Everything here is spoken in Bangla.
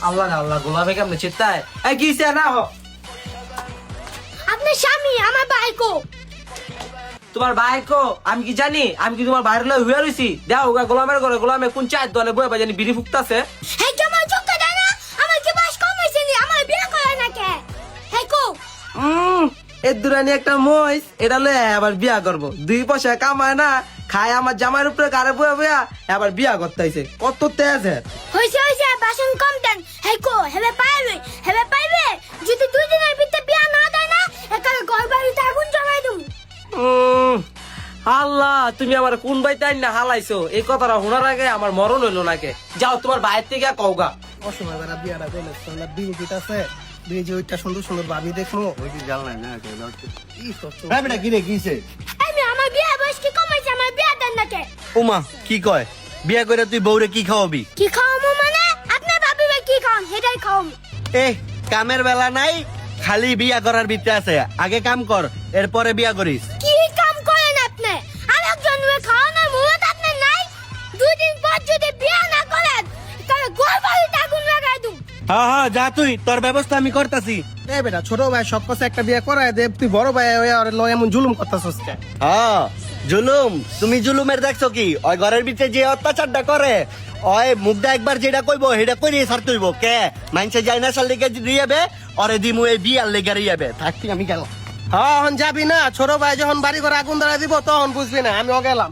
আল্লাহ আল্লাহ গোলামে কেমনে চিত্তায় এই কিছে না হ আপনার স্বামী আমার বাইকো। তোমার ভাইকো আমি কি জানি আমি কি তোমার বাইরে লই হইয়া রইছি দাও গা গোলামের ঘরে গোলামে কোন চার দলে বয়ে জানি বিড়ি ফুকতাছে হ্যাঁ কি আমার চোখে দেয় না? আমার কি বয়স কম হয়েছে নি? আমার বিয়ে করে না কে? হ্যাঁ কো? এর দুরানি একটা মহিষ এটা লয়ে আবার বিয়া করব 2 পয়সা কামায় না খায় আমার জামাইয়ের উপরে গারে বয়ে বয়া আবার বিয়া করতে আইছে কত তেজ হয়েছে বাসন কম দেন। হ্যাঁ কো হেবে পাইবে যদি 2 দিনের ভিতরে বিয়ে না দেয় না একালে ঘর বাড়িতে আগুন জ্বালাই দেব। আল্লাহ তুমি আমার কোন বাইতে না হালাইছো এই কথাটা শোনার আগে আমার মরণ হইলো নাকে যাও তোমার বাইরে থেকে কওগা অসময় বেড়া বিয়াটা করলে তোমরা বিয়ে দিতেছে বিয়ে যে ওইটা সুন্দর সুন্দর ভাবি দেখলো ওই যে জাল নাই না কি করছো হ্যাঁ বেটা কি রে কিছে আমি আমার বিয়ে বয়স কি কম হয়েছে? আমার বিয়ে দেন না কে? ওমা কি কয় বিয়া করে তুই বউরে কি খাওয়াবি কি খাওয়ামু মানে? আপনার ভাবিবে কি খাওয়াম সেটাই খাওয়াম। এ কামের বেলা নাই খালি বিয়া করার ভিতরে আছে আগে কাম কর এরপরে বিয়া করিস কি কাম করেন আপনি? আরেকজন খাওয়ানোর মুরত আপনার নাই? 2 দিন পর যদি বিয়ে না করেন তাহলে ঘর বাড়িতে আগুন লাগাই দেব। হ্যাঁ যা তুই তোর ব্যবস্থা আমি করতাছি এ বেটা ছোট ভাই সব কাছে একটা বিয়ে করায় দে তুই বড় ভাই ওই আর লয় এমন জুলুম করতেছস কে হ্যাঁ জুলুম তুমি জুলুমের দেখছো কি ওই ঘরের ভিতরে যে অত্যাচারটা করে ওই মুখটা একবার যেটা কইবো সেটা কইরে ছাড়তে হইব কে মাইনসে যায় না সাল লেগে দিয়াবে ওরে দিমু এই বিয়ার লেগে রিয়াবে থাকতি আমি গেলাম হ্যাঁ হন যাবি না ছোট ভাই যখন বাড়ি ঘরে আগুন ধরা দিব তখন বুঝবি না আমি ও গেলাম